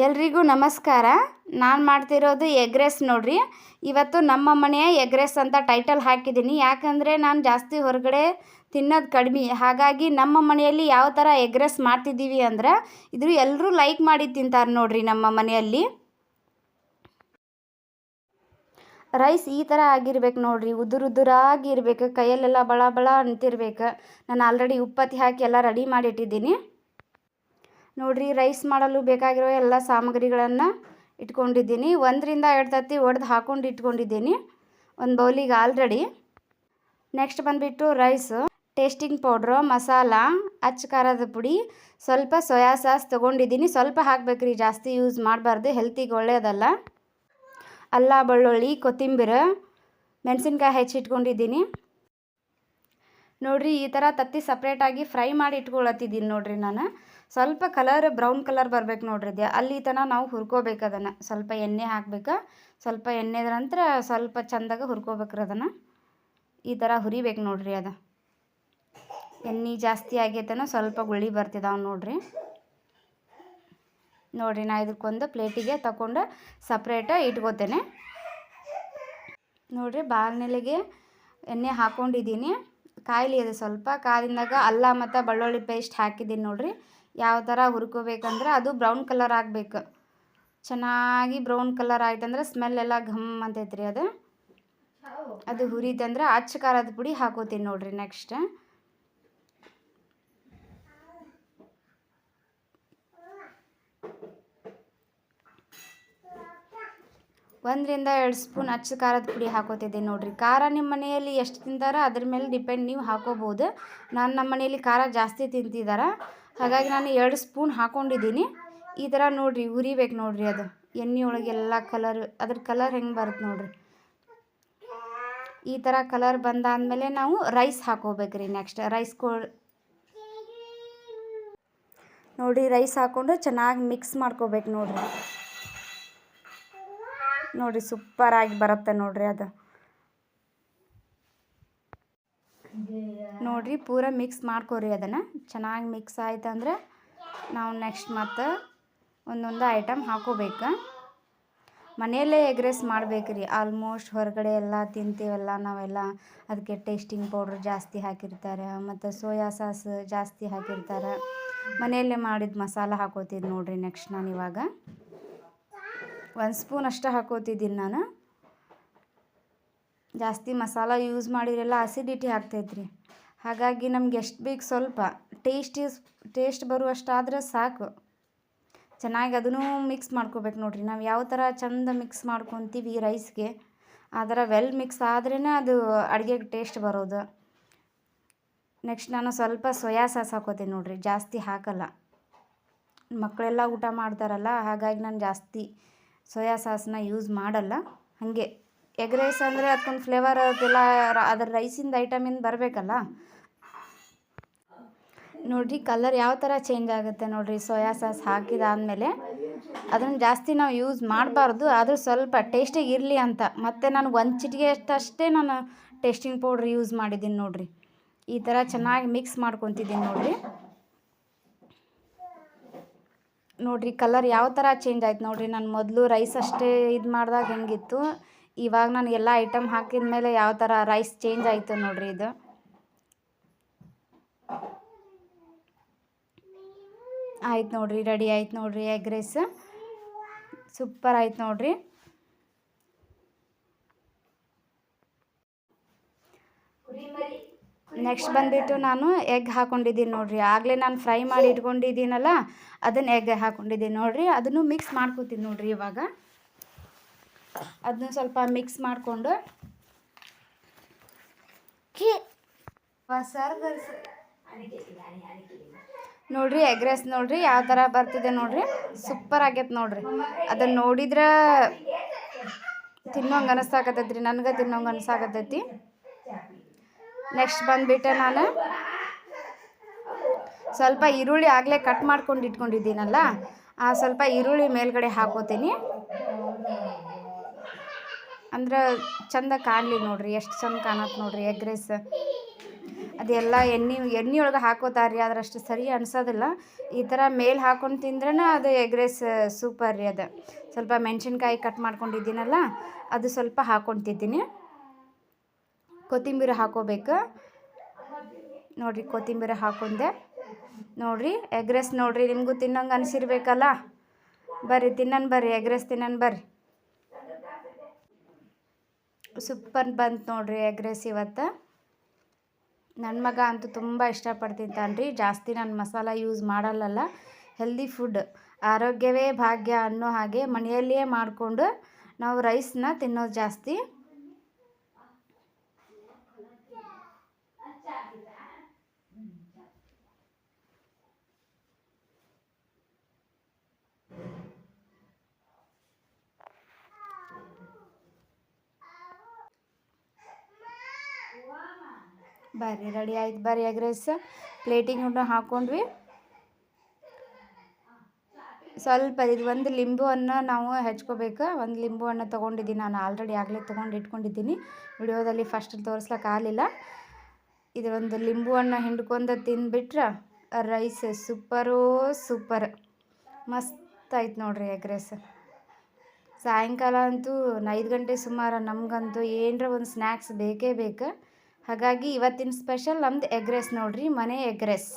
ಎಲ್ರಿಗೂ ನಮಸ್ಕಾರ. ನಾನು ಮಾಡ್ತಿರೋದು ಎಗ್ ರೈಸ್ ನೋಡ್ರಿ. ಇವತ್ತು ನಮ್ಮ ಮನೆಯ ಎಗ್ ರೈಸ್ ಅಂತ ಟೈಟಲ್ ಹಾಕಿದ್ದೀನಿ. ಯಾಕಂದರೆ ನಾನು ಜಾಸ್ತಿ ಹೊರಗಡೆ ತಿನ್ನೋದು ಕಡಿಮೆ. ಹಾಗಾಗಿ ನಮ್ಮ ಮನೆಯಲ್ಲಿ ಯಾವ ಥರ ಎಗ್ ರೈಸ್ ಮಾಡ್ತಿದ್ದೀವಿ ಅಂದ್ರೆ ಇದು ಎಲ್ಲರೂ ಲೈಕ್ ಮಾಡಿ ತಿಂತಾರೆ ನೋಡ್ರಿ. ನಮ್ಮ ಮನೆಯಲ್ಲಿ ರೈಸ್ ಈ ಥರ ಆಗಿರ್ಬೇಕು ನೋಡ್ರಿ, ಉದುರಾಗಿ ಇರಬೇಕು, ಕೈಯಲ್ಲೆಲ್ಲ ಬಳ ಬಳ ಅಂತಿರ್ಬೇಕು. ನಾನು ಆಲ್ರೆಡಿ ಉಪ್ಪತ್ತಿ ಹಾಕಿ ಎಲ್ಲ ರೆಡಿ ಮಾಡಿಟ್ಟಿದ್ದೀನಿ ನೋಡ್ರಿ. ರೈಸ್ ಮಾಡಲು ಬೇಕಾಗಿರೋ ಎಲ್ಲ ಸಾಮಗ್ರಿಗಳನ್ನು ಇಟ್ಕೊಂಡಿದ್ದೀನಿ. 1 ರಿಂದ 2 ತತ್ತಿ ಒಡೆದು ಹಾಕೊಂಡು ಇಟ್ಕೊಂಡಿದ್ದೀನಿ ಒಂದು ಬೌಲಿಗೆ ಆಲ್ರೆಡಿ. ನೆಕ್ಸ್ಟ್ ಬಂದುಬಿಟ್ಟು ರೈಸು, ಟೇಸ್ಟಿಂಗ್ ಪೌಡ್ರು, ಮಸಾಲ, ಅಚ್ಚ ಖಾರದ ಪುಡಿ, ಸ್ವಲ್ಪ ಸೋಯಾ ಸಾಸ್ ತೊಗೊಂಡಿದ್ದೀನಿ. ಸ್ವಲ್ಪ ಹಾಕ್ಬೇಕ್ರಿ, ಜಾಸ್ತಿ ಯೂಸ್ ಮಾಡಬಾರ್ದು, ಹೆಲ್ತಿಗೆ ಒಳ್ಳೆಯದಲ್ಲ. ಅಲ್ಲ, ಬೆಳ್ಳುಳ್ಳಿ, ಕೊತ್ತಂಬರಿ, ಮೆಣಸಿನ್ಕಾಯಿ ಹೆಚ್ಚಿಟ್ಕೊಂಡಿದ್ದೀನಿ ನೋಡ್ರಿ. ಈ ಥರ ತತ್ತಿ ಸಪ್ರೇಟಾಗಿ ಫ್ರೈ ಮಾಡಿ ಇಟ್ಕೊಳತ್ತಿದ್ದೀನಿ ನೋಡ್ರಿ. ನಾನು ಸ್ವಲ್ಪ ಕಲರ್ ಬ್ರೌನ್ ಕಲರ್ ಬರ್ಬೇಕು ನೋಡ್ರಿ. ಅದು ಅಲ್ಲಿ ತನಕ ನಾವು ಹುರ್ಕೋಬೇಕು ಅದನ್ನು. ಸ್ವಲ್ಪ ಎಣ್ಣೆ ಹಾಕ್ಬೇಕು, ಸ್ವಲ್ಪ ಎಣ್ಣೆದ್ರ ನಂತರ ಸ್ವಲ್ಪ ಚೆಂದಾಗ ಹುರ್ಕೋಬೇಕ್ರಿ ಅದನ್ನು. ಈ ಥರ ಹುರಿಬೇಕು ನೋಡ್ರಿ. ಅದು ಎಣ್ಣೆ ಜಾಸ್ತಿ ಆಗೈತನ ಸ್ವಲ್ಪ ಗುಳಿ ಬರ್ತಿದ್ದಾವೆ ನೋಡ್ರಿ. ನೋಡ್ರಿ, ನಾ ಇದಕ್ಕೊಂದು ಪ್ಲೇಟಿಗೆ ತಗೊಂಡು ಸಪ್ರೇಟ ಇಟ್ಕೋತೇನೆ ನೋಡ್ರಿ. ಬಾಣಲೆಗೆ ಎಣ್ಣೆ ಹಾಕ್ಕೊಂಡಿದ್ದೀನಿ, ಕಾಯಿಲಿ ಅದು ಸ್ವಲ್ಪ ಕಾದಿಂದಾಗ ಅಲ್ಲ ಮತ್ತು ಬೆಳ್ಳುಳ್ಳಿ ಪೇಸ್ಟ್ ಹಾಕಿದ್ದೀನಿ ನೋಡ್ರಿ. ಯಾವ ಥರ ಹುರ್ಕೋಬೇಕಂದ್ರೆ ಅದು ಬ್ರೌನ್ ಕಲರ್ ಆಗಬೇಕು. ಚೆನ್ನಾಗಿ ಬ್ರೌನ್ ಕಲರ್ ಆಯ್ತಂದ್ರೆ ಸ್ಮೆಲ್ ಎಲ್ಲ ಘಮ್ ಅಂತೈತ್ರಿ. ಅದು ಹುರಿತಂದ್ರೆ ಅಚ್ಚ ಖಾರದ ಪುಡಿ ಹಾಕೋತೀನಿ ನೋಡ್ರಿ. ನೆಕ್ಸ್ಟ್ 1 ರಿಂದ 2 ಸ್ಪೂನ್ ಅಚ್ಚ ಖಾರದ ಪುಡಿ ಹಾಕೋತಿದ್ದೆ ನೋಡ್ರಿ. ಖಾರ ನಿಮ್ಮ ಮನೆಯಲ್ಲಿ ಎಷ್ಟು ತಿಂತಾರೋ ಅದ್ರ ಮೇಲೆ ಡಿಪೆಂಡ್, ನೀವು ಹಾಕೋಬೋದು. ನಮ್ಮ ಮನೆಯಲ್ಲಿ ಖಾರ ಜಾಸ್ತಿ ತಿಂತಿದ್ದಾರೆ, ಹಾಗಾಗಿ ನಾನು 2 ಸ್ಪೂನ್ ಹಾಕ್ಕೊಂಡಿದ್ದೀನಿ. ಈ ಥರ ನೋಡ್ರಿ ಹುರಿಬೇಕು ನೋಡ್ರಿ. ಅದು ಎಣ್ಣೆ ಒಳಗೆಲ್ಲ ಕಲರ್, ಅದ್ರ ಕಲರ್ ಹೆಂಗೆ ಬರುತ್ತೆ ನೋಡ್ರಿ. ಈ ಥರ ಕಲರ್ ಬಂದಾದಮೇಲೆ ನಾವು ರೈಸ್ ಹಾಕೋಬೇಕ್ರಿ. ನೆಕ್ಸ್ಟ್ ನೋಡ್ರಿ, ರೈಸ್ ಹಾಕ್ಕೊಂಡು ಚೆನ್ನಾಗಿ ಮಿಕ್ಸ್ ಮಾಡ್ಕೋಬೇಕು ನೋಡ್ರಿ. ನೋಡ್ರಿ ಸೂಪರಾಗಿ ಬರುತ್ತೆ ನೋಡ್ರಿ. ಅದು ನೋಡ್ರಿ ಪೂರ ಮಿಕ್ಸ್ ಮಾಡ್ಕೊರಿ. ಅದನ್ನು ಚೆನ್ನಾಗಿ ಮಿಕ್ಸ್ ಆಯ್ತಂದ್ರೆ ನಾವು ನೆಕ್ಸ್ಟ್ ಮತ್ತೆ ಒಂದೊಂದು ಐಟಮ್ ಹಾಕೋಬೇಕು. ಮನೆಯಲ್ಲೇ ಎಗ್ ರೈಸ್ ಮಾಡ್ಬೇಕ್ರಿ. ಆಲ್ಮೋಸ್ಟ್ ಹೊರಗಡೆ ಎಲ್ಲ ತಿಂತೀವಲ್ಲ ನಾವೆಲ್ಲ, ಅದಕ್ಕೆ ಟೇಸ್ಟಿಂಗ್ ಪೌಡ್ರ್ ಜಾಸ್ತಿ ಹಾಕಿರ್ತಾರೆ ಮತ್ತು ಸೋಯಾ ಸಾಸ್ ಜಾಸ್ತಿ ಹಾಕಿರ್ತಾರೆ. ಮನೆಯಲ್ಲೇ ಮಾಡಿದ ಮಸಾಲ ಹಾಕೋತೀನಿ ನೋಡ್ರಿ. ನೆಕ್ಸ್ಟ್ ನಾನು ಇವಾಗ 1 ಸ್ಪೂನ್ ಅಷ್ಟೇ ಹಾಕೋತಿದ್ದೀನಿ. ನಾನು ಜಾಸ್ತಿ ಮಸಾಲ ಯೂಸ್ ಮಾಡಿರೆಲ್ಲ ಅಸಿಡಿಟಿ ಆಗ್ತೈತ್ರಿ. ಹಾಗಾಗಿ ನಮ್ಗೆ ಎಷ್ಟು ಬೇಕು ಸ್ವಲ್ಪ ಟೇಸ್ಟ್ ಬರುವಷ್ಟಾದ್ರೆ ಸಾಕು. ಚೆನ್ನಾಗಿ ಅದನ್ನು ಮಿಕ್ಸ್ ಮಾಡ್ಕೋಬೇಕು ನೋಡ್ರಿ. ನಾವು ಯಾವ ಥರ ಚೆಂದ ಮಿಕ್ಸ್ ಮಾಡ್ಕೊತೀವಿ ರೈಸ್ಗೆ, ಆ ಥರ ವೆಲ್ ಮಿಕ್ಸ್ ಆದ್ರೇ ಅದು ಅಡುಗೆಗೆ ಟೇಸ್ಟ್ ಬರೋದು. ನೆಕ್ಸ್ಟ್ ನಾನು ಸ್ವಲ್ಪ ಸೋಯಾ ಸಾಸ್ ಹಾಕೋತೀನಿ ನೋಡ್ರಿ, ಜಾಸ್ತಿ ಹಾಕಲ್ಲ. ಮಕ್ಕಳೆಲ್ಲ ಊಟ ಮಾಡ್ತಾರಲ್ಲ, ಹಾಗಾಗಿ ನಾನು ಜಾಸ್ತಿ ಸೋಯಾ ಸಾಸನ್ನ ಯೂಸ್ ಮಾಡಲ್ಲ. ಹಾಗೆ ಎಗ್ ರೈಸ್ ಅಂದರೆ ಅದಕ್ಕೊಂದು ಫ್ಲೇವರ್ ಅದೆಲ್ಲ ಅದರ ರೈಸಿಂದ ಐಟಮಿಂದ ಬರಬೇಕಲ್ಲ ನೋಡ್ರಿ. ಕಲರ್ ಯಾವ ಥರ ಚೇಂಜ್ ಆಗುತ್ತೆ ನೋಡ್ರಿ ಸೋಯಾ ಸಾಸ್ ಹಾಕಿದಾದಮೇಲೆ. ಅದನ್ನು ಜಾಸ್ತಿ ನಾವು ಯೂಸ್ ಮಾಡಬಾರ್ದು, ಆದರೂ ಸ್ವಲ್ಪ ಟೇಸ್ಟಿಗೆ ಇರಲಿ ಅಂತ. ಮತ್ತು ನಾನು 1 ಚಿಟಿಕೆ ಅಷ್ಟೇ ನಾನು ಟೇಸ್ಟಿಂಗ್ ಪೌಡ್ರ್ ಯೂಸ್ ಮಾಡಿದ್ದೀನಿ ನೋಡ್ರಿ. ಈ ಥರ ಚೆನ್ನಾಗಿ ಮಿಕ್ಸ್ ಮಾಡ್ಕೊತಿದ್ದೀನಿ ನೋಡ್ರಿ. ಕಲರ್ ಯಾವ ಥರ ಚೇಂಜ್ ಆಯ್ತು ನೋಡ್ರಿ. ನಾನು ಮೊದಲು ರೈಸ್ ಅಷ್ಟೇ ಇದು ಮಾಡಿದಾಗ ಹೆಂಗಿತ್ತು, ಇವಾಗ ನಾನು ಎಲ್ಲ ಐಟಮ್ ಹಾಕಿದ ಮೇಲೆ ಯಾವ ಥರ ರೈಸ್ ಚೇಂಜ್ ಆಯಿತು ನೋಡ್ರಿ. ಇದು ಆಯ್ತು ನೋಡ್ರಿ, ರೆಡಿ ಆಯ್ತು ನೋಡ್ರಿ ಎಗ್ ರೈಸ್. ಸೂಪರ್ ಆಯ್ತು ನೋಡ್ರಿ. ನೆಕ್ಸ್ಟ್ ಬಂದುಬಿಟ್ಟು ನಾನು ಎಗ್ ಹಾಕ್ಕೊಂಡಿದ್ದೀನಿ ನೋಡ್ರಿ. ಆಗಲೇ ನಾನು ಫ್ರೈ ಮಾಡಿ ಇಟ್ಕೊಂಡಿದ್ದೀನಲ್ಲ, ಅದನ್ನು ಎಗ್ ಹಾಕ್ಕೊಂಡಿದ್ದೀನಿ ನೋಡ್ರಿ. ಅದನ್ನು ಮಿಕ್ಸ್ ಮಾಡ್ಕೊತೀನಿ ನೋಡ್ರಿ. ಇವಾಗ ಅದನ್ನು ಸ್ವಲ್ಪ ಮಿಕ್ಸ್ ಮಾಡಿಕೊಂಡು ನೋಡ್ರಿ ಎಗ್ ರೈಸ್ ನೋಡ್ರಿ ಯಾವ ಥರ ಬರ್ತಿದೆ ನೋಡ್ರಿ. ಸೂಪರ್ ಆಗೈತೆ ನೋಡ್ರಿ. ಅದನ್ನು ನೋಡಿದ್ರೆ ತಿನ್ನೋಂಗೆ ಅನಿಸ್ತಾಕತ್ತೈತ್ರಿ, ನನಗೆ ತಿನ್ನೋಂಗೆ ಅನಿಸಾಕತ್ತೈತಿ. ನೆಕ್ಸ್ಟ್ ಬಂದುಬಿಟ್ಟು ನಾನು ಸ್ವಲ್ಪ ಈರುಳ್ಳಿ ಆಗಲೇ ಕಟ್ ಮಾಡ್ಕೊಂಡು ಇಟ್ಕೊಂಡಿದ್ದೀನಲ್ಲ, ಆ ಸ್ವಲ್ಪ ಈರುಳ್ಳಿ ಮೇಲ್ಗಡೆ ಹಾಕೋತೀನಿ. ಅಂದ್ರೆ ಚೆಂದ ಕಾಣಲಿ ನೋಡ್ರಿ, ಎಷ್ಟು ಚೆಂದ ಕಾಣತ್ತೆ ನೋಡ್ರಿ ಎಗ್ ರೈಸ್. ಅದೆಲ್ಲ ಎಣ್ಣೆ ಒಳಗೆ ಹಾಕೋತಾರೆ ರೀ, ಅಷ್ಟು ಸರಿ ಅನ್ಸೋದಿಲ್ಲ. ಈ ಥರ ಮೇಲೆ ಹಾಕೊಂಡು ತಿಂದ್ರೆ ಅದು ಎಗ್ ರೈಸ್ ಸೂಪರ್ ರೀ. ಅದು ಸ್ವಲ್ಪ ಮೆಣಸಿನ್ಕಾಯಿ ಕಟ್ ಮಾಡ್ಕೊಂಡಿದ್ದೀನಲ್ಲ, ಅದು ಸ್ವಲ್ಪ ಹಾಕ್ಕೊತಿದ್ದೀನಿ. ಕೊತ್ತಂಬರಿ ಹಾಕೋಬೇಕು ನೋಡಿರಿ. ಕೊತ್ತಂಬರಿ ಹಾಕೊಂಡೆ ನೋಡಿರಿ. ಎಗ್ ರೈಸ್ ನೋಡಿರಿ, ನಿಮಗೂ ತಿನ್ನೋಂಗೆ ಅನಿಸಿರ್ಬೇಕಲ್ಲ. ಬರ್ರಿ ತಿನ್ನೋಣ, ಬರ್ರಿ ಎಗ್ ರೈಸ್ ತಿನ್ನೋಣ ಬರ್ರಿ. ಸೂಪರ್ ಬಂತು ನೋಡಿರಿ ಎಗ್ ರೈಸ್ ಇವತ್ತು. ನನ್ನ ಮಗ ಅಂತೂ ತುಂಬ ಇಷ್ಟಪಟ್ಟು ತಿಂತಾನೆ ರೀ. ಜಾಸ್ತಿ ನಾನು ಮಸಾಲ ಯೂಸ್ ಮಾಡಲ್ಲಲ್ಲ. ಹೆಲ್ದಿ ಫುಡ್, ಆರೋಗ್ಯವೇ ಭಾಗ್ಯ ಅನ್ನೋ ಹಾಗೆ ಮನೆಯಲ್ಲಿಯೇ ಮಾಡಿಕೊಂಡು ನಾವು ರೈಸ್ನ ತಿನ್ನೋದು ಜಾಸ್ತಿ. ಬರ್ರಿ ರೆಡಿ ಆಯ್ತು ಬರ್ರಿ ಎಗ್ ರೈಸ್. ಪ್ಲೇಟಿಂಗ್ ಹಾಕ್ಕೊಂಡ್ವಿ. ಸ್ವಲ್ಪ ಇದು ಒಂದು ಲಿಂಬು ಹಣ್ಣು ನಾವು ಹೆಚ್ಕೋಬೇಕು. ಒಂದು ಲಿಂಬು ಹಣ್ಣು ತೊಗೊಂಡಿದ್ದೀನಿ ನಾನು, ಆಗಲೇ ತೊಗೊಂಡು ಇಟ್ಕೊಂಡಿದ್ದೀನಿ. ವಿಡಿಯೋದಲ್ಲಿ ಫಸ್ಟ್ ತೋರಿಸ್ಲಿಕ್ಕಾಗಲಿಲ್ಲ. ಇದು ಒಂದು ಲಿಂಬು ಹಣ್ಣು ಹಿಂಡ್ಕೊಂಡು ತಿಂದುಬಿಟ್ರೆ ರೈಸ್ ಸೂಪರ್ ಮಸ್ತ್ ಆಯ್ತು ನೋಡಿರಿ ಎಗ್ ರೈಸ್. ಸಾಯಂಕಾಲ ಅಂತೂ 5 ಗಂಟೆ ಸುಮಾರು ನಮಗಂತೂ ಏನರ ಒಂದು ಸ್ನ್ಯಾಕ್ಸ್ ಬೇಕೇ ಬೇಕು. ಹಾಗಾಗಿ ಇವತ್ತಿನ ಸ್ಪೆಷಲ್ ನಮ್ದು ಎಗ್ ರೈಸ್ ನೋಡಿರಿ, ಮನೆ ಎಗ್ ರೈಸ್.